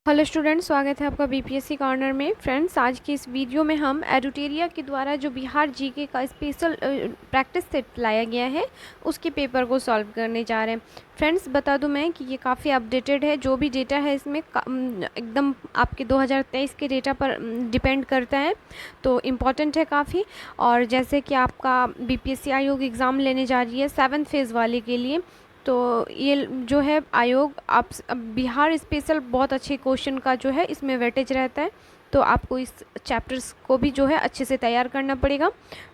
Hello student, स्वागत है आपका बीपीएससी कॉर्नर में। फ्रेंड्स, आज की इस वीडियो में हम एडुटेरिया के द्वारा जो बिहार जीके का स्पेशल प्रैक्टिस सेट लाया गया है उसके पेपर को सॉल्व करने जा रहे हैं। फ्रेंड्स, बता दूं मैं कि ये काफ़ी अपडेटेड है। जो भी डेटा है इसमें एकदम आपके 2023 के डेटा पर डिपेंड करता है, तो इम्पॉर्टेंट है काफ़ी। और जैसे कि आपका बीपीएससी आयोग एग्ज़ाम लेने जा रही है 7th फेज़ वाले के लिए, तो ये जो है आयोग आप बिहार स्पेशल बहुत अच्छे क्वेश्चन का जो है इसमें वेटेज रहता है, तो आपको इस चैप्टर्स को भी जो है अच्छे से तैयार करना पड़ेगा।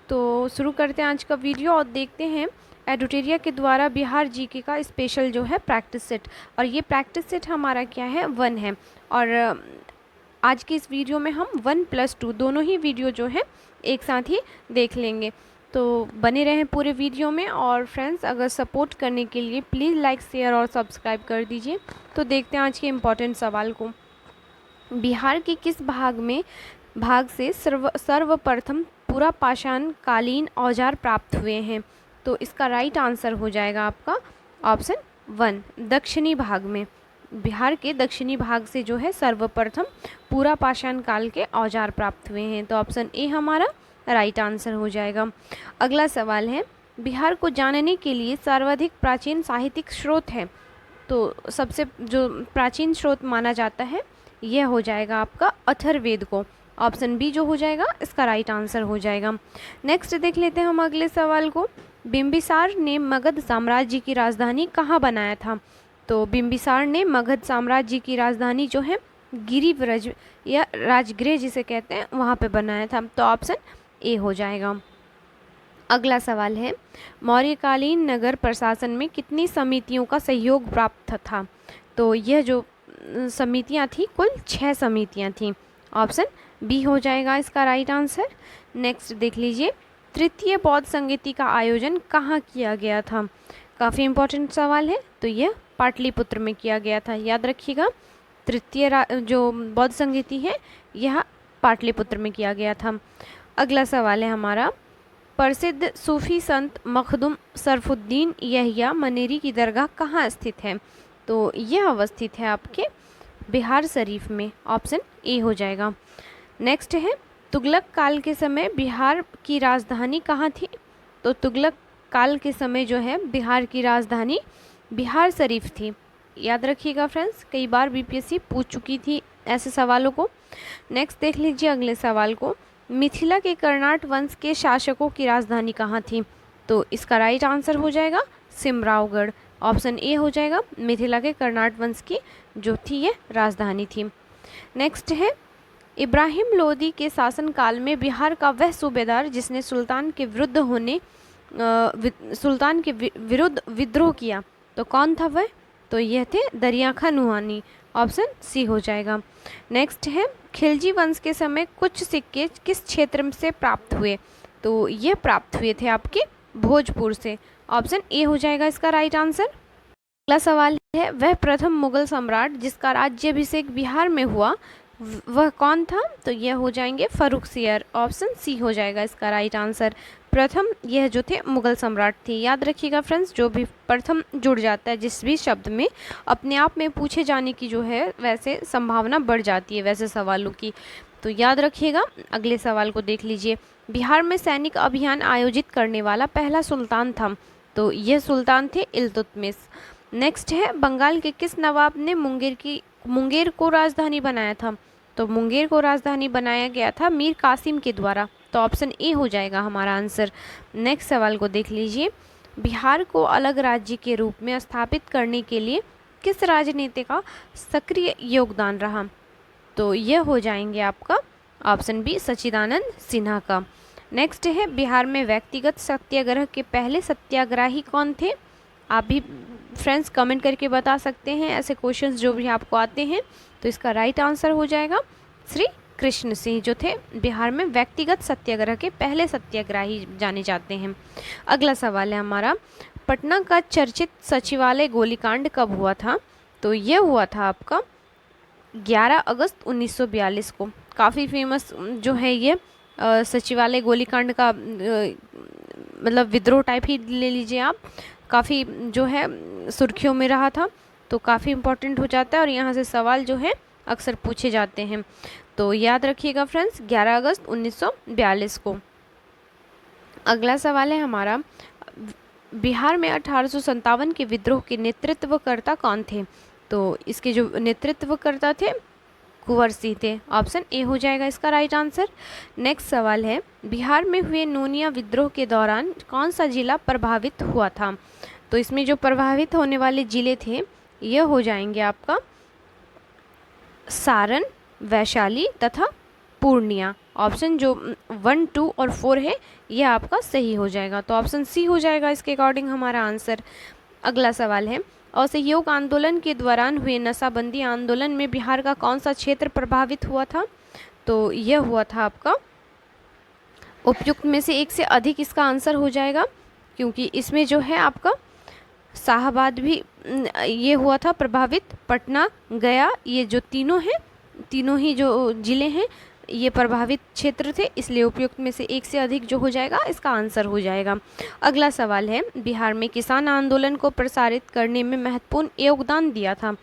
तो शुरू करते हैं आज का वीडियो और देखते हैं एडुटेरिया के द्वारा बिहार जीके का स्पेशल जो है प्रैक्टिस सेट। और ये प्रैक्टिस सेट हमारा क्या है, 1 है। और आज की इस वीडियो में हम 1+2 दोनों ही वीडियो जो है एक साथ ही देख लेंगे, तो बने रहें पूरे वीडियो में। और फ्रेंड्स, अगर सपोर्ट करने के लिए प्लीज़ लाइक, शेयर और सब्सक्राइब कर दीजिए। तो देखते हैं आज के इम्पोर्टेंट सवाल को। बिहार के किस भाग से सर्वप्रथम पूरा पाषाण कालीन औजार प्राप्त हुए हैं? तो इसका राइट आंसर हो जाएगा आपका ऑप्शन 1, दक्षिणी भाग में। बिहार के दक्षिणी भाग से जो है सर्वप्रथम पूरा पाषाण काल के औजार प्राप्त हुए हैं, तो ऑप्शन ए हमारा राइट आंसर हो जाएगा। अगला सवाल है, बिहार को जानने के लिए सर्वाधिक प्राचीन साहित्यिक स्रोत है? तो सबसे जो प्राचीन स्रोत माना जाता है यह हो जाएगा आपका अथर्ववेद को। ऑप्शन बी जो हो जाएगा इसका राइट आंसर हो जाएगा। नेक्स्ट देख लेते हैं हम अगले सवाल को। बिंबिसार ने मगध साम्राज्य की राजधानी कहाँ बनाया था? तो बिंबिसार ने मगध साम्राज्य की राजधानी जो है गिरिव्रज या राजगृह जिसे कहते हैं वहाँ पे बनाया था, तो ऑप्शन ए हो जाएगा। अगला सवाल है, मौर्यकालीन नगर प्रशासन में कितनी समितियों का सहयोग प्राप्त था? तो यह जो समितियां थी कुल 6 समितियां थीं, ऑप्शन बी हो जाएगा इसका राइट आंसर। नेक्स्ट देख लीजिए, तृतीय बौद्ध संगीति का आयोजन कहाँ किया गया था? काफ़ी इम्पोर्टेंट सवाल है, तो यह पाटलिपुत्र में किया गया था, याद रखिएगा। तृतीय जो बौद्ध संगीति है यह पाटलिपुत्र में किया गया था। अगला सवाल है हमारा, प्रसिद्ध सूफी संत मखदूम सरफुद्दीन यहिया मनेरी की दरगाह कहाँ स्थित है? तो यह अवस्थित है आपके बिहार शरीफ में, ऑप्शन ए हो जाएगा। नेक्स्ट है, तुगलक काल के समय बिहार की राजधानी कहाँ थी? तो तुगलक काल के समय जो है बिहार की राजधानी बिहार शरीफ थी, याद रखिएगा फ्रेंड्स, कई बार बीपीएससी पूछ चुकी थी ऐसे सवालों को। नेक्स्ट देख लीजिए अगले सवाल को, मिथिला के कर्नाट वंश के शासकों की राजधानी कहाँ थी? तो इसका राइट आंसर हो जाएगा सिमरावगढ़, ऑप्शन ए हो जाएगा। मिथिला के कर्नाट वंश की जो थी ये राजधानी थी। नेक्स्ट है, इब्राहिम लोदी के शासनकाल में बिहार का वह सूबेदार जिसने सुल्तान के विरुद्ध विद्रोह किया, तो कौन था वह? तो यह थे दरिया खान नुहानी, ऑप्शन सी हो जाएगा। नेक्स्ट है, खिलजी वंश के समय कुछ सिक्के किस क्षेत्र से प्राप्त हुए? तो ये प्राप्त हुए थे आपके भोजपुर से, ऑप्शन ए हो जाएगा इसका राइट आंसर। अगला सवाल है, वह प्रथम मुगल सम्राट जिसका राज्याभिषेक बिहार में हुआ वह कौन था? तो यह हो जाएंगे फर्रुखसियर, ऑप्शन सी हो जाएगा इसका राइट आंसर। प्रथम यह जो थे मुगल सम्राट थे, याद रखिएगा फ्रेंड्स, जो भी प्रथम जुड़ जाता है जिस भी शब्द में अपने आप में पूछे जाने की जो है वैसे संभावना बढ़ जाती है वैसे सवालों की, तो याद रखिएगा। अगले सवाल को देख लीजिए, बिहार में सैनिक अभियान आयोजित करने वाला पहला सुल्तान था? तो यह सुल्तान थे इल्तुतमिश। नेक्स्ट है, बंगाल के किस नवाब ने मुंगेर को राजधानी बनाया था? तो मुंगेर को राजधानी बनाया गया था मीर कासिम के द्वारा, तो ऑप्शन ए हो जाएगा हमारा आंसर। नेक्स्ट सवाल को देख लीजिए, बिहार को अलग राज्य के रूप में स्थापित करने के लिए किस राजनेता का सक्रिय योगदान रहा? तो यह हो जाएंगे आपका ऑप्शन बी सच्चिदानंद सिन्हा का। नेक्स्ट है, बिहार में व्यक्तिगत सत्याग्रह के पहले सत्याग्रही कौन थे? आप भी फ्रेंड्स कमेंट करके बता सकते हैं ऐसे क्वेश्चंस जो भी आपको आते हैं, तो इसका राइट आंसर हो जाएगा श्री कृष्ण सिंह, जो थे बिहार में व्यक्तिगत सत्याग्रह के पहले सत्याग्रही जाने जाते हैं। अगला सवाल है हमारा, पटना का चर्चित सचिवालय गोलीकांड कब हुआ था? तो यह हुआ था आपका 11 अगस्त 1942 को। काफ़ी फेमस जो है ये सचिवालय गोलीकांड का मतलब विद्रोह टाइप ही ले लीजिए आप, काफ़ी जो है सुर्खियों में रहा था, तो काफ़ी इम्पोर्टेंट हो जाता है। और यहाँ से सवाल जो है अक्सर पूछे जाते हैं। तो याद रखिएगा फ्रेंड्स, 11 अगस्त 1942 को। अगला सवाल है हमारा, बिहार में 1857 के विद्रोह के नेतृत्वकर्ता कौन थे? तो इसके जो नेतृत्वकर्ता थे कुंवर सिंह थे। ऑप्शन ए हो जाएगा इसका राइट आंसर। नेक्स्ट सवाल है, बिहार में हुए नोनिया विद्रोह के दौरान कौन सा जिला प्रभावित हुआ था? तो इसमें जो प्रभावित होने वाले जिले थे यह हो जाएंगे आपका सारण, वैशाली तथा पूर्णिया। ऑप्शन जो 1, 2 और 4 है यह आपका सही हो जाएगा। तो ऑप्शन सी हो जाएगा इसके अकॉर्डिंग हमारा आंसर। अगला सवाल है, असहयोग आंदोलन के दौरान हुए नशाबंदी आंदोलन में बिहार का कौन सा क्षेत्र प्रभावित हुआ था? तो यह हुआ था आपका उपयुक्त में से एक से अधिक इसका आंसर हो जाएगा, क्योंकि इसमें जो है आपका शाहाबाद भी ये हुआ था प्रभावित, पटना, गया, ये जो तीनों हैं, तीनों ही जो जिले हैं ये प्रभावित क्षेत्र थे, इसलिए उपयुक्त में से एक से अधिक जो हो जाएगा इसका आंसर हो जाएगा। अगला सवाल है, बिहार में किसान आंदोलन को प्रसारित करने में महत्वपूर्ण योगदान दिया था?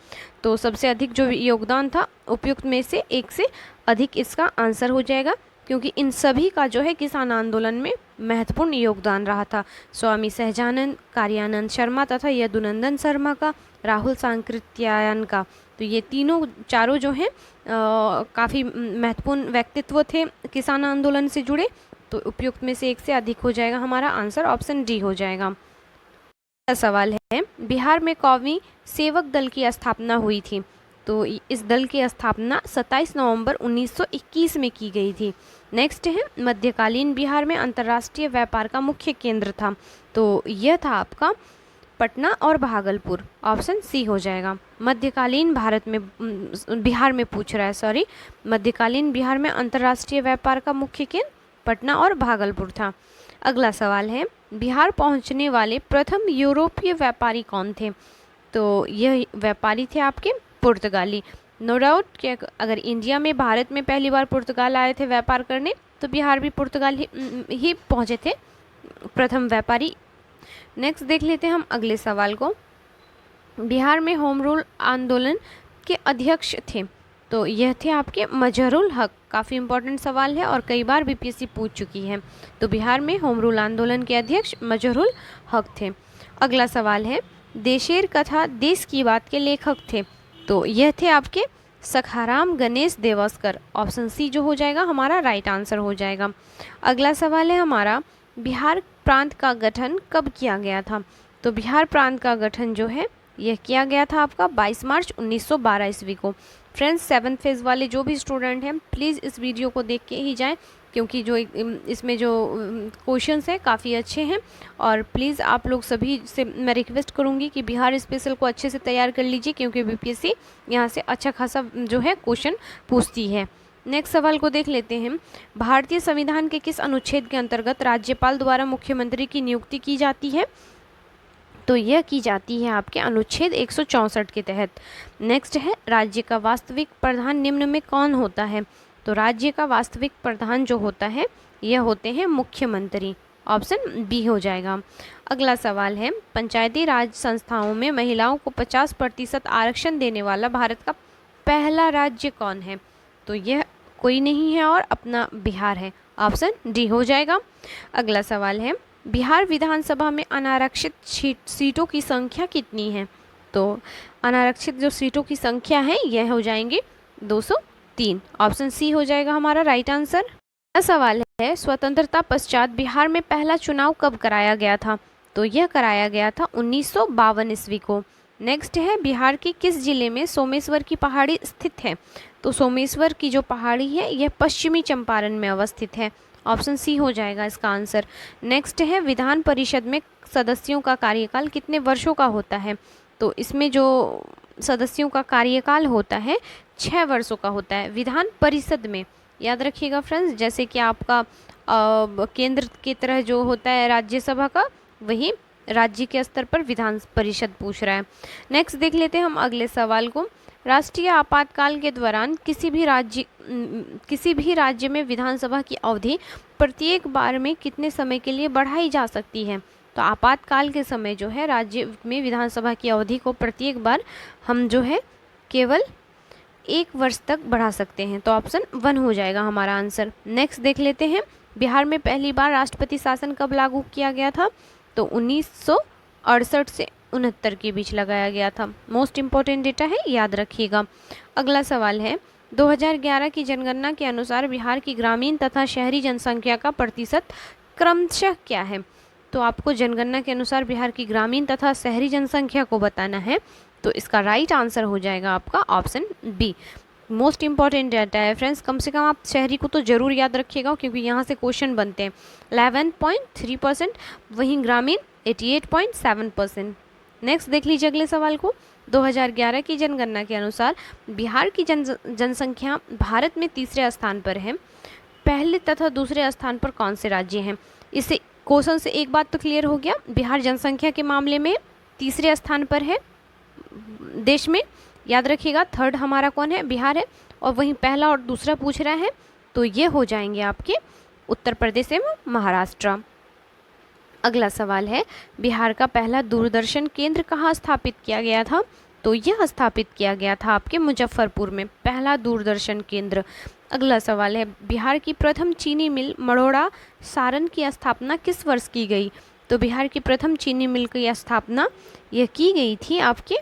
तो सबसे अधिक जो योगदान था उपयुक्त में से एक से अधिक इसका आंसर हो जाएगा, क्योंकि इन सभी का जो है किसान आंदोलन में महत्वपूर्ण योगदान रहा था। स्वामी सहजानंद, कार्यानंद शर्मा तथा यदुनंदन शर्मा का, राहुल सांकृत्यायन का। तो ये तीनों चारों जो हैं काफ़ी महत्वपूर्ण व्यक्तित्व थे किसान आंदोलन से जुड़े। तो उपयुक्त में से एक से अधिक हो जाएगा हमारा आंसर, ऑप्शन डी हो जाएगा। अगला सवाल है, बिहार में कौमी सेवक दल की स्थापना हुई थी? तो इस दल की स्थापना 27 नवंबर 1921 में की गई थी। नेक्स्ट है, मध्यकालीन बिहार में अंतर्राष्ट्रीय व्यापार का मुख्य केंद्र था? तो यह था आपका पटना और भागलपुर। ऑप्शन सी हो जाएगा। मध्यकालीन भारत में बिहार में पूछ रहा है, सॉरी, मध्यकालीन बिहार में अंतर्राष्ट्रीय व्यापार का मुख्य केंद्र पटना और भागलपुर था। अगला सवाल है, बिहार पहुंचने वाले प्रथम यूरोपीय व्यापारी कौन थे? तो यह व्यापारी थे आपके पुर्तगाली। नो डाउट कि अगर इंडिया में भारत में पहली बार पुर्तगाल आए थे व्यापार करने, तो बिहार भी पुर्तगाल ही पहुँचे थे प्रथम व्यापारी। नेक्स्ट देख लेते हैं हम अगले सवाल को, बिहार में होम रूल आंदोलन के अध्यक्ष थे? तो यह थे आपके मजहरुल हक। काफ़ी इंपॉर्टेंट सवाल है और कई बार बीपीएससी पूछ चुकी है। तो बिहार में होम रूल आंदोलन के अध्यक्ष मजहरुल हक थे। अगला सवाल है, देशेर कथा देश की बात के लेखक थे? तो यह थे आपके सखाराम गणेश देवस्कर। ऑप्शन सी जो हो जाएगा हमारा राइट आंसर हो जाएगा। अगला सवाल है हमारा, बिहार प्रांत का गठन कब किया गया था? तो बिहार प्रांत का गठन जो है यह किया गया था आपका 22 मार्च 1912 ईस्वी को। फ्रेंड्स, 7th फेज़ वाले जो भी स्टूडेंट हैं प्लीज़ इस वीडियो को देख के ही जाएं, क्योंकि जो इसमें जो क्वेश्चंस हैं काफ़ी अच्छे हैं। और प्लीज़ आप लोग सभी से मैं रिक्वेस्ट करूंगी कि बिहार स्पेशल को अच्छे से तैयार कर लीजिए, क्योंकि बीपीएससी यहाँ से अच्छा खासा जो है क्वेश्चन पूछती है। नेक्स्ट सवाल को देख लेते हैं, भारतीय संविधान के किस अनुच्छेद के अंतर्गत राज्यपाल द्वारा मुख्यमंत्री की नियुक्ति की जाती है? तो यह की जाती है आपके अनुच्छेद 164 के तहत। नेक्स्ट है, राज्य का वास्तविक प्रधान निम्न में कौन होता है? तो राज्य का वास्तविक प्रधान जो होता है यह होते हैं मुख्यमंत्री। ऑप्शन बी हो जाएगा। अगला सवाल है, पंचायती राज संस्थाओं में महिलाओं को 50% आरक्षण देने वाला भारत का पहला राज्य कौन है? तो यह कोई नहीं है और अपना बिहार है। ऑप्शन डी हो जाएगा। अगला सवाल है, बिहार विधानसभा में अनारक्षित सीटों की संख्या कितनी है? तो अनारक्षित जो सीटों की संख्या है यह हो जाएंगे 203। ऑप्शन सी हो जाएगा हमारा राइट आंसर। अगला सवाल है, स्वतंत्रता पश्चात बिहार में पहला चुनाव कब कराया गया था? तो यह कराया गया था 1952 ईस्वी को। नेक्स्ट है, बिहार के किस जिले में सोमेश्वर की पहाड़ी स्थित है? तो सोमेश्वर की जो पहाड़ी है यह पश्चिमी चंपारण में अवस्थित है। ऑप्शन सी हो जाएगा इसका आंसर। नेक्स्ट है, विधान परिषद में सदस्यों का कार्यकाल कितने वर्षों का होता है? तो इसमें जो सदस्यों का कार्यकाल होता है 6 वर्षों का होता है विधान परिषद में। याद रखिएगा फ्रेंड्स, जैसे कि आपका केंद्र की तरह जो होता है राज्यसभा का, वही राज्य के स्तर पर विधान परिषद पूछ रहा है। नेक्स्ट देख लेते हैं हम अगले सवाल को, राष्ट्रीय आपातकाल के दौरान किसी भी राज्य में विधानसभा की अवधि प्रत्येक बार में कितने समय के लिए बढ़ाई जा सकती है? तो आपातकाल के समय जो है राज्य में विधानसभा की अवधि को प्रत्येक बार हम जो है केवल 1 वर्ष तक बढ़ा सकते हैं। तो ऑप्शन 1 हो जाएगा हमारा आंसर। नेक्स्ट देख लेते हैं, बिहार में पहली बार राष्ट्रपति शासन कब लागू किया गया था? तो 1968 से 69 के बीच लगाया गया था। मोस्ट इम्पॉर्टेंट डेटा है, याद रखिएगा। अगला सवाल है, 2011 की जनगणना के अनुसार बिहार की ग्रामीण तथा शहरी जनसंख्या का प्रतिशत क्रमशः क्या है? तो आपको जनगणना के अनुसार बिहार की ग्रामीण तथा शहरी जनसंख्या को बताना है। तो इसका राइट आंसर हो जाएगा आपका option B. Most important data है फ्रेंड्स, कम से कम आप शहरी को तो जरूर याद रखिएगा क्योंकि यहाँ से क्वेश्चन बनते हैं। 11.3%, वहीं ग्रामीण 88.7%। नेक्स्ट देख लीजिए अगले सवाल को, 2011 की जनगणना के अनुसार बिहार की जनसंख्या भारत में तीसरे स्थान पर है। पहले तथा दूसरे स्थान पर कौन से राज्य हैं? इससे क्वेश्चन से एक बात तो क्लियर हो गया, बिहार जनसंख्या के मामले में तीसरे स्थान पर है देश में। याद रखिएगा, थर्ड हमारा कौन है? बिहार है। और वहीं पहला और दूसरा पूछ रहा है, तो ये हो जाएंगे आपके उत्तर प्रदेश एवं महाराष्ट्र। अगला सवाल है, बिहार का पहला दूरदर्शन केंद्र कहाँ स्थापित किया गया था? तो यह स्थापित किया गया था आपके मुजफ्फरपुर में, पहला दूरदर्शन केंद्र। अगला सवाल है, बिहार की प्रथम चीनी मिल मढ़ौरा सारण की स्थापना किस वर्ष की गई? तो बिहार की प्रथम चीनी मिल की स्थापना यह की गई थी आपके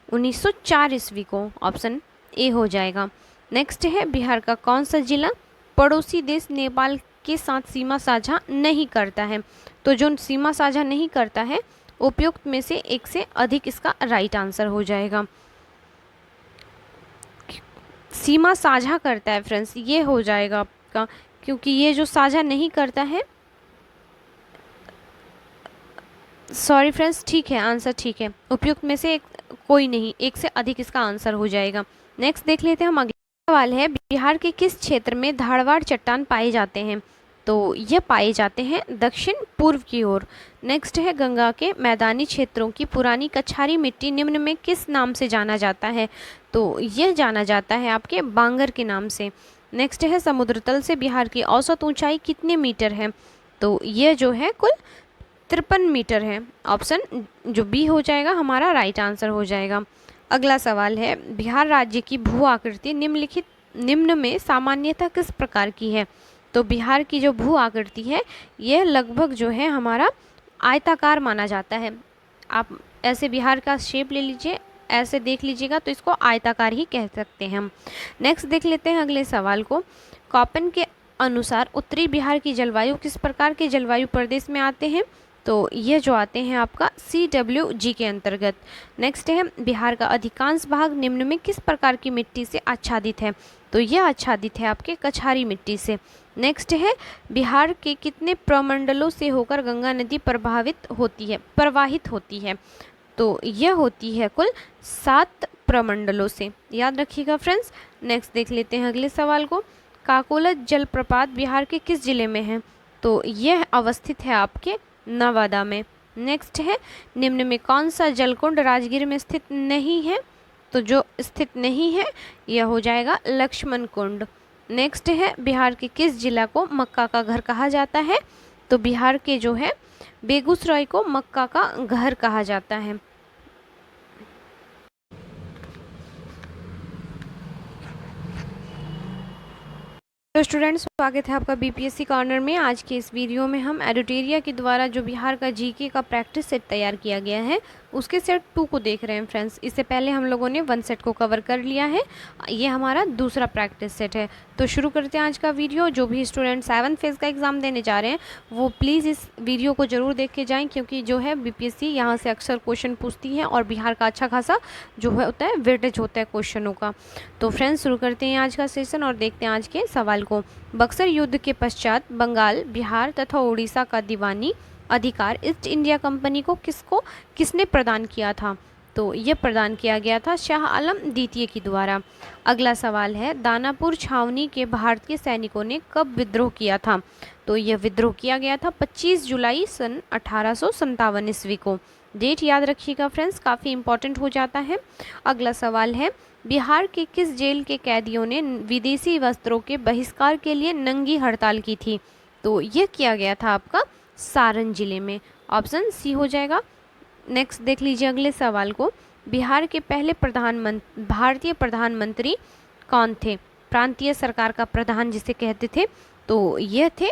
1904 ईस्वी को। ऑप्शन ए हो जाएगा। नेक्स्ट है, बिहार का कौन सा जिला पड़ोसी देश नेपाल के साथ सीमा साझा नहीं करता है? तो जो सीमा साझा नहीं करता है, उपयुक्त में से एक से अधिक इसका राइट आंसर हो जाएगा। सीमा साझा करता है फ्रेंड्स, ये हो जाएगा आपका, क्योंकि ये जो साझा नहीं करता है, सॉरी फ्रेंड्स, ठीक है आंसर, ठीक है, उपयुक्त में से एक, कोई नहीं, एक से अधिक इसका आंसर हो जाएगा। नेक्स्ट देख लेते हैं हम। अगला सवाल है, बिहार के किस क्षेत्र में धारवाड़ चट्टान पाए जाते हैं? तो ये पाए जाते हैं दक्षिण पूर्व की ओर। नेक्स्ट है, गंगा के मैदानी क्षेत्रों की पुरानी कछारी मिट्टी निम्न में किस नाम से जाना जाता है? तो यह जाना जाता है आपके बांगर के नाम से। नेक्स्ट है, समुद्र तल से बिहार की औसत ऊंचाई कितने मीटर है? तो यह जो है कुल 53 मीटर है। ऑप्शन जो बी हो जाएगा हमारा राइट आंसर हो जाएगा। अगला सवाल है, बिहार राज्य की भू आकृति निम्न में सामान्यतः किस प्रकार की है? तो बिहार की जो भू आकृति है, यह लगभग जो है हमारा आयताकार माना जाता है। आप ऐसे बिहार का शेप ले लीजिए, ऐसे देख लीजिएगा तो इसको आयताकार ही कह सकते हैं हम। नेक्स्ट देख लेते हैं अगले सवाल को, कॉपन के अनुसार उत्तरी बिहार की जलवायु किस प्रकार के जलवायु प्रदेश में आते हैं? तो ये जो आते हैं आपका CWG के अंतर्गत। नेक्स्ट है, बिहार का अधिकांश भाग निम्न में किस प्रकार की मिट्टी से आच्छादित है? तो यह आच्छादित है आपके कछारी मिट्टी से। नेक्स्ट है, बिहार के कितने प्रमंडलों से होकर गंगा नदी प्रवाहित होती है? तो यह होती है कुल 7 प्रमंडलों से, याद रखिएगा फ्रेंड्स। नेक्स्ट देख लेते हैं अगले सवाल को, काकोलत जलप्रपात बिहार के किस जिले में है? तो यह अवस्थित है आपके नवादा में। नेक्स्ट है, निम्न में कौन सा जलकुंड राजगीर में स्थित नहीं है? तो जो स्थित नहीं है यह हो जाएगा लक्ष्मण कुंड। नेक्स्ट है, बिहार के किस जिला को मक्का का घर कहा जाता है? तो बिहार के जो है बेगूसराय को मक्का का घर कहा जाता है। तो स्टूडेंट्स, स्वागत है आपका बीपीएससी कॉर्नर में। आज के इस वीडियो में हम एडुटेरिया के द्वारा जो बिहार का जीके का प्रैक्टिस सेट तैयार किया गया है उसके सेट 2 को देख रहे हैं फ्रेंड्स। इससे पहले हम लोगों ने 1 सेट को कवर कर लिया है, ये हमारा दूसरा प्रैक्टिस सेट है। तो शुरू करते हैं आज का वीडियो। जो भी स्टूडेंट 7th फेज़ का एग्ज़ाम देने जा रहे हैं वो प्लीज़ इस वीडियो को ज़रूर देख के जाएँ, क्योंकि जो है बीपीएससी यहाँ से अक्सर क्वेश्चन पूछती है और बिहार का अच्छा खासा जो है होता है वेटेज होता है क्वेश्चनों का। तो फ्रेंड्स शुरू करते हैं आज का सेशन और देखते हैं आज के सवाल को। बक्सर युद्ध के पश्चात बंगाल, बिहार तथा उड़ीसा का दीवानी अधिकार ईस्ट इंडिया कंपनी को किसने प्रदान किया था? तो ये प्रदान किया गया था शाह आलम द्वितीय के द्वारा। अगला सवाल है, दानापुर छावनी के भारतीय सैनिकों ने कब विद्रोह किया था? तो यह विद्रोह किया गया था 25 जुलाई सन 1857 ईस्वी को। डेट याद रखिएगा फ्रेंड्स, काफ़ी इंपॉर्टेंट हो जाता है। अगला सवाल है, बिहार के किस जेल के कैदियों ने विदेशी वस्त्रों के बहिष्कार के लिए नंगी हड़ताल की थी? तो यह किया गया था आपका सारण जिले में। ऑप्शन सी हो जाएगा। नेक्स्ट देख लीजिए अगले सवाल को, बिहार के पहले भारतीय प्रधानमंत्री कौन थे? प्रांतीय सरकार का प्रधान जिसे कहते थे, तो यह थे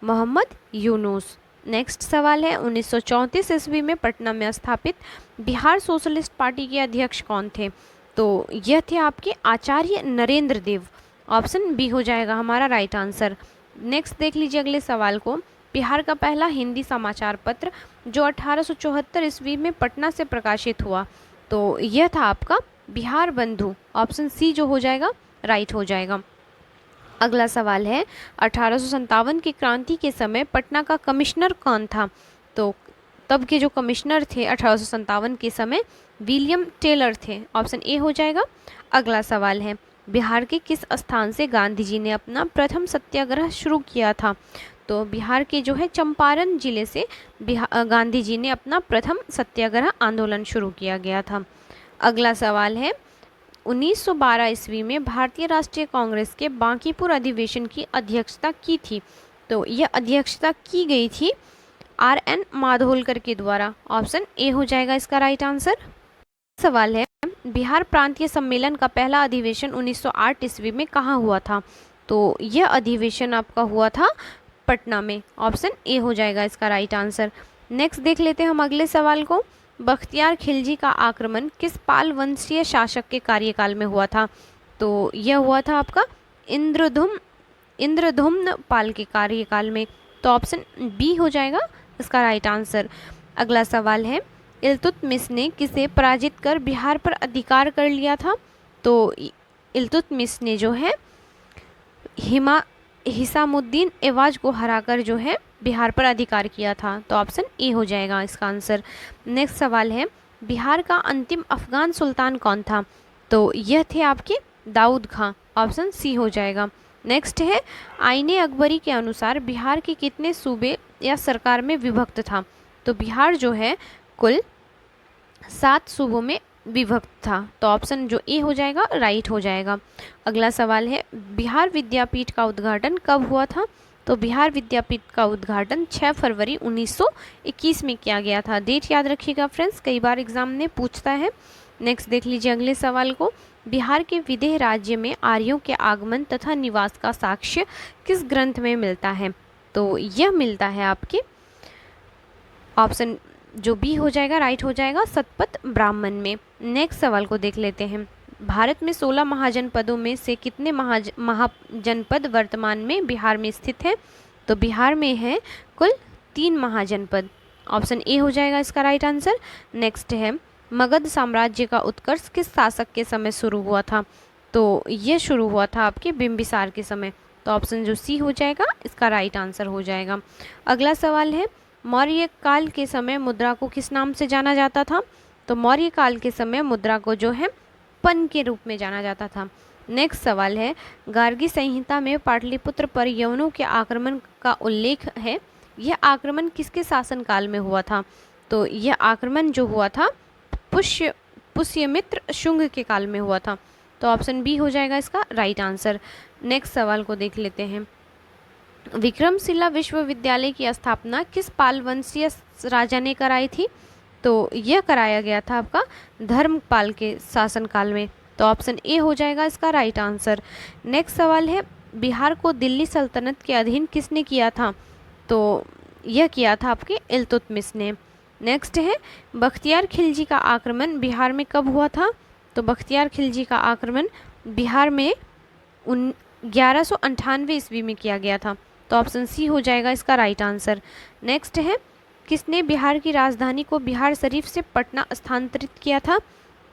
मोहम्मद यूनुस। नेक्स्ट सवाल है 1934 ईस्वी में पटना में स्थापित बिहार सोशलिस्ट पार्टी के अध्यक्ष कौन थे? तो यह थे आपके आचार्य नरेंद्र देव। ऑप्शन बी हो जाएगा हमारा राइट आंसर। नेक्स्ट देख लीजिए अगले सवाल को। बिहार का पहला हिंदी समाचार पत्र जो 1874 ईस्वी में पटना से प्रकाशित हुआ, तो यह था आपका बिहार बंधु। ऑप्शन सी जो हो जाएगा राइट हो जाएगा। अगला सवाल है 1857 की क्रांति के समय पटना का कमिश्नर कौन था? तो तब के जो कमिश्नर थे 1857 के समय विलियम टेलर थे। ऑप्शन ए हो जाएगा। अगला सवाल है बिहार के किस स्थान से गांधी जी ने अपना प्रथम सत्याग्रह शुरू किया था? तो बिहार के जो है चंपारण जिले से गांधी जी ने अपना प्रथम सत्याग्रह आंदोलन शुरू किया गया था। अगला सवाल है 1912 ईस्वी में भारतीय राष्ट्रीय कांग्रेस के बांकीपुर अधिवेशन की अध्यक्षता की थी, तो यह अध्यक्षता की गई थी RN माधोलकर के द्वारा। ऑप्शन ए हो जाएगा इसका राइट आंसर। सवाल है बिहार प्रांतीय सम्मेलन का पहला अधिवेशन 1908 ईस्वी में कहाँ हुआ था? तो यह अधिवेशन आपका हुआ था पटना में। ऑप्शन ए हो जाएगा इसका राइट आंसर। नेक्स्ट देख लेते हैं हम अगले सवाल को। बख्तियार खिलजी का आक्रमण किस पाल वंशीय शासक के कार्यकाल में हुआ था? तो यह हुआ था आपका इंद्रधुम्न पाल के कार्यकाल में। तो ऑप्शन बी हो जाएगा इसका राइट आंसर। अगला सवाल है इल्तुतमिश ने किसे पराजित कर बिहार पर अधिकार कर लिया था? तो इल्तुतमिश ने जो है हिसामुद्दीन एवाज को हराकर जो है बिहार पर अधिकार किया था। तो ऑप्शन ए हो जाएगा इसका आंसर। नेक्स्ट सवाल है बिहार का अंतिम अफगान सुल्तान कौन था? तो यह थे आपके दाऊद खां। ऑप्शन सी हो जाएगा। नेक्स्ट है आईने अकबरी के अनुसार बिहार के कितने सूबे या सरकार में विभक्त था? तो बिहार जो है कुल 7 सूबों में विभक्त था। तो ऑप्शन जो ए हो जाएगा राइट हो जाएगा। अगला सवाल है बिहार विद्यापीठ का उद्घाटन कब हुआ था? तो बिहार विद्यापीठ का उद्घाटन 6 फरवरी 1921 में किया गया था। डेट याद रखिएगा फ्रेंड्स, कई बार एग्जाम में पूछता है। नेक्स्ट देख लीजिए अगले सवाल को। बिहार के विदेह राज्य में आर्यों के आगमन तथा निवास का साक्ष्य किस ग्रंथ में मिलता है? तो यह मिलता है आपके ऑप्शन जो बी हो जाएगा राइट हो जाएगा शतपथ ब्राह्मण में। नेक्स्ट सवाल को देख लेते हैं। भारत में 16 महाजनपदों में से कितने महाजनपद वर्तमान में बिहार में स्थित है? तो बिहार में है कुल 3 महाजनपद। ऑप्शन ए हो जाएगा इसका राइट आंसर। नेक्स्ट है मगध साम्राज्य का उत्कर्ष किस शासक के समय शुरू हुआ था? तो ये शुरू हुआ था आपके बिंबिसार के समय। तो ऑप्शन जो सी हो जाएगा इसका राइट आंसर हो जाएगा। अगला सवाल है मौर्य काल के समय मुद्रा को किस नाम से जाना जाता था? तो मौर्य काल के समय मुद्रा को जो है पन के रूप में जाना जाता था। नेक्स्ट सवाल है गार्गी संहिता में पाटलिपुत्र पर यवनों के आक्रमण का उल्लेख है। यह आक्रमण किसके शासनकाल में हुआ था? तो यह आक्रमण जो हुआ था पुष्यमित्र शुंग के काल में हुआ था। तो ऑप्शन बी हो जाएगा इसका राइट आंसर। नेक्स्ट सवाल को देख लेते हैं। विक्रमशिला विश्वविद्यालय की स्थापना किस पाल वंशीय राजा ने कराई थी? तो यह कराया गया था आपका धर्मपाल के शासनकाल में। तो ऑप्शन ए हो जाएगा इसका राइट आंसर। नेक्स्ट सवाल है बिहार को दिल्ली सल्तनत के अधीन किसने किया था? तो यह किया था आपके इल्तुतमिश ने। नेक्स्ट है बख्तियार खिलजी का आक्रमण बिहार में कब हुआ था? तो बख्तियार खिलजी का आक्रमण बिहार में 1198 ईस्वी में किया गया था। तो ऑप्शन सी हो जाएगा इसका राइट आंसर। नेक्स्ट है किसने बिहार की राजधानी को बिहार शरीफ से पटना स्थानांतरित किया था?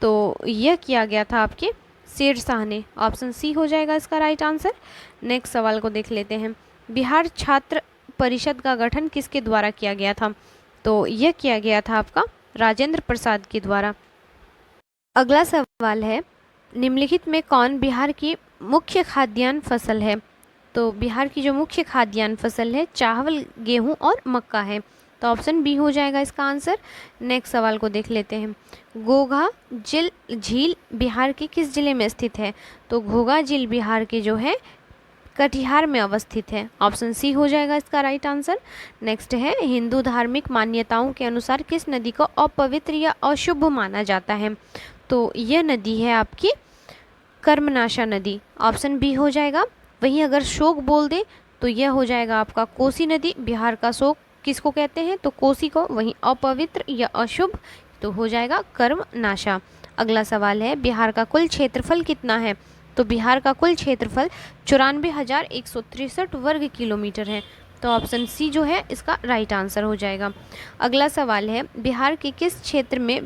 तो यह किया गया था आपके शेर शाह ने। ऑप्शन सी हो जाएगा इसका राइट आंसर। नेक्स्ट सवाल को देख लेते हैं। बिहार छात्र परिषद का गठन किसके द्वारा किया गया था? तो यह किया गया था आपका राजेंद्र प्रसाद के द्वारा। अगला सवाल है निम्नलिखित में कौन बिहार की मुख्य खाद्यान्न फसल है? तो बिहार की जो मुख्य खाद्यान्न फसल है चावल, गेहूं और मक्का है। तो ऑप्शन बी हो जाएगा इसका आंसर। नेक्स्ट सवाल को देख लेते हैं। घोघा झील बिहार के किस जिले में स्थित है? तो घोघा झील बिहार के जो है कटिहार में अवस्थित है। ऑप्शन सी हो जाएगा इसका राइट आंसर। नेक्स्ट है हिंदू धार्मिक मान्यताओं के अनुसार किस नदी को अपवित्र या अशुभ माना जाता है? तो यह नदी है आपकी कर्मनाशा नदी, ऑप्शन बी हो जाएगा। वहीं अगर शोक बोल दे तो यह हो जाएगा आपका कोसी नदी। बिहार का शोक किसको कहते हैं, तो कोसी को। वहीं अपवित्र या अशुभ तो हो जाएगा कर्मनाशा। अगला सवाल है, बिहार का कुल क्षेत्रफल कितना है, तो बिहार का कुल क्षेत्रफल 94,163 वर्ग किलोमीटर है। तो ऑप्शन सी जो है इसका राइट आंसर हो जाएगा। अगला सवाल है, बिहार के किस क्षेत्र में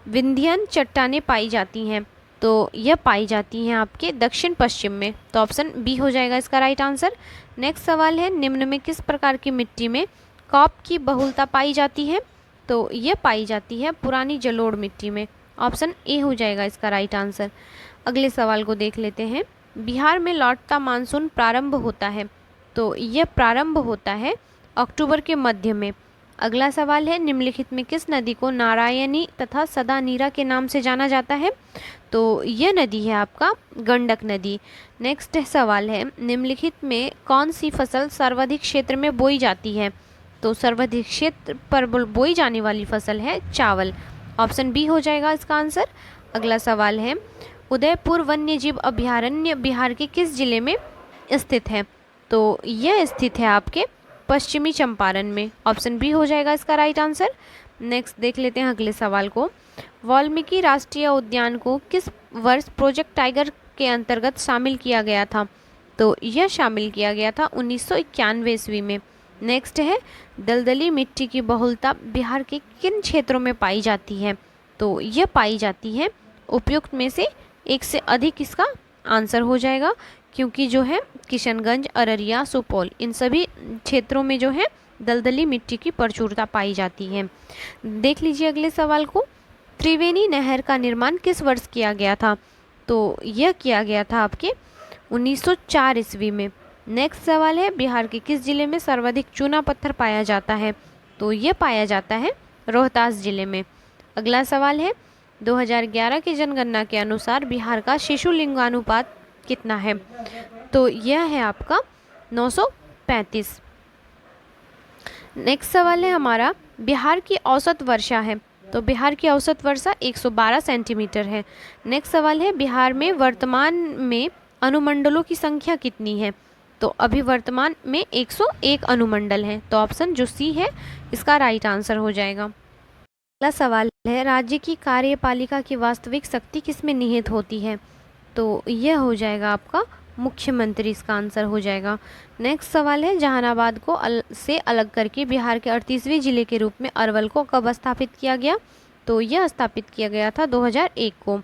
विंध्यन चट्टानें पाई जाती हैं, तो यह पाई जाती हैं आपके दक्षिण पश्चिम में। तो ऑप्शन बी हो जाएगा इसका राइट आंसर। नेक्स्ट सवाल है, निम्न में किस प्रकार की मिट्टी में कॉप की बहुलता पाई जाती है, तो यह पाई जाती है पुरानी जलोढ़ मिट्टी में। ऑप्शन ए हो जाएगा इसका राइट आंसर। अगले सवाल को देख लेते हैं, बिहार में लौटता मानसून प्रारंभ होता है, तो यह प्रारंभ होता है अक्टूबर के मध्य में। अगला सवाल है, निम्नलिखित में किस नदी को नारायणी तथा सदानीरा के नाम से जाना जाता है, तो यह नदी है आपका गंडक नदी। नेक्स्ट सवाल है, निम्नलिखित में कौन सी फसल सर्वाधिक क्षेत्र में बोई जाती है, तो सर्वाधिक क्षेत्र पर बोई जाने वाली फसल है चावल। ऑप्शन बी हो जाएगा इसका आंसर। अगला सवाल है, उदयपुर वन्यजीव अभयारण्य बिहार के किस जिले में स्थित है, तो यह स्थित है आपके पश्चिमी चंपारण में। ऑप्शन बी हो जाएगा इसका राइट आंसर। नेक्स्ट देख लेते हैं अगले सवाल को, वाल्मीकि राष्ट्रीय उद्यान को किस वर्ष प्रोजेक्ट टाइगर के अंतर्गत शामिल किया गया था, तो यह शामिल किया गया था 1991 ईस्वी में। नेक्स्ट है, दलदली मिट्टी की बहुलता बिहार के किन क्षेत्रों में पाई जाती है, तो यह पाई जाती है उपयुक्त में से एक से अधिक इसका आंसर हो जाएगा, क्योंकि जो है किशनगंज, अररिया, सुपौल इन सभी क्षेत्रों में जो है दलदली मिट्टी की प्रचुरता पाई जाती है। देख लीजिए अगले सवाल को, त्रिवेणी नहर का निर्माण किस वर्ष किया गया था, तो यह किया गया था आपके 1904 ईस्वी में। नेक्स्ट सवाल है, बिहार के किस जिले में सर्वाधिक चूना पत्थर पाया जाता है, तो यह पाया जाता है रोहतास जिले में। अगला सवाल है, 2011 की जनगणना के अनुसार बिहार का शिशु लिंगानुपात कितना है, तो यह है आपका 935। नेक्स्ट सवाल है हमारा, बिहार की औसत वर्षा है, तो बिहार की औसत वर्षा 112 सेंटीमीटर है। नेक्स्ट सवाल है, बिहार में वर्तमान में अनुमंडलों की संख्या कितनी है, तो अभी वर्तमान में 101 अनुमंडल हैं। तो ऑप्शन जो सी है इसका राइट आंसर हो जाएगा। अगला सवाल है, राज्य की कार्यपालिका की वास्तविक शक्ति किसमें निहित होती है, तो यह हो जाएगा आपका मुख्यमंत्री, इसका आंसर हो जाएगा। नेक्स्ट सवाल है, जहानाबाद को से अलग करके बिहार के 38वें जिले के रूप में अरवल को कब स्थापित किया गया, तो यह स्थापित किया गया था 2001 को।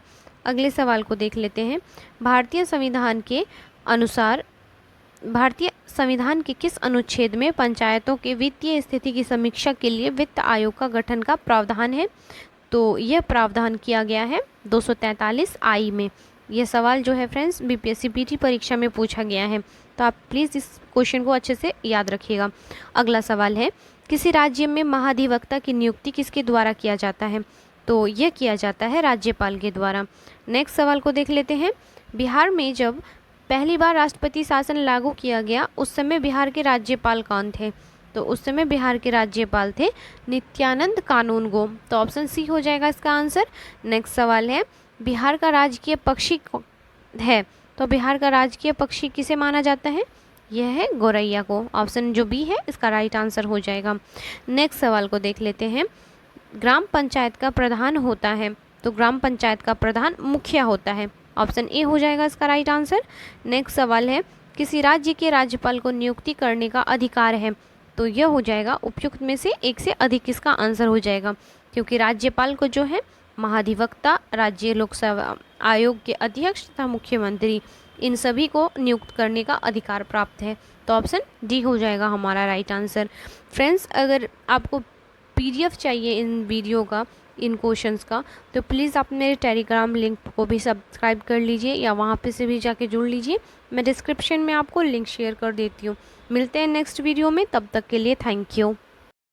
अगले सवाल को देख लेते हैं, भारतीय संविधान के अनुसार भारतीय संविधान के किस अनुच्छेद में पंचायतों के वित्तीय स्थिति की समीक्षा के लिए वित्त आयोग का गठन का प्रावधान है, तो यह प्रावधान किया गया है 243 आई में। यह सवाल जो है फ्रेंड्स बीपीएससी पीटी परीक्षा में पूछा गया है, तो आप प्लीज़ इस क्वेश्चन को अच्छे से याद रखिएगा। अगला सवाल है, किसी राज्य में महाधिवक्ता की नियुक्ति किसके द्वारा किया जाता है, तो यह किया जाता है राज्यपाल के द्वारा। नेक्स्ट सवाल को देख लेते हैं, बिहार में जब पहली बार राष्ट्रपति शासन लागू किया गया उस समय बिहार के राज्यपाल कौन थे, तो उस समय बिहार के राज्यपाल थे नित्यानंद कानूनगो। तो ऑप्शन सी हो जाएगा इसका आंसर। नेक्स्ट सवाल है, बिहार का राजकीय पक्षी है, तो बिहार का राजकीय पक्षी किसे माना जाता है, यह है गौरैया को। ऑप्शन जो बी है इसका राइट आंसर हो जाएगा। नेक्स्ट सवाल को देख लेते हैं, ग्राम पंचायत का प्रधान होता है, तो ग्राम पंचायत का प्रधान मुखिया होता है। ऑप्शन ए हो जाएगा इसका राइट आंसर। नेक्स्ट सवाल है, किसी राज्य के राज्यपाल को नियुक्ति करने का अधिकार है, तो यह हो जाएगा उपयुक्त में से एक से अधिक इसका आंसर हो जाएगा, क्योंकि राज्यपाल को जो है महाधिवक्ता, राज्य लोक सेवा आयोग के अध्यक्ष तथा मुख्यमंत्री इन सभी को नियुक्त करने का अधिकार प्राप्त है। तो ऑप्शन डी हो जाएगा हमारा राइट आंसर। फ्रेंड्स, अगर आपको पीडीएफ चाहिए इन वीडियो का, इन क्वेश्चंस का, तो प्लीज़ आप मेरे टेलीग्राम लिंक को भी सब्सक्राइब कर लीजिए या वहाँ पे से भी जाके जुड़ लीजिए। मैं डिस्क्रिप्शन में आपको लिंक शेयर कर देती हूँ। मिलते हैं नेक्स्ट वीडियो में, तब तक के लिए थैंक यू।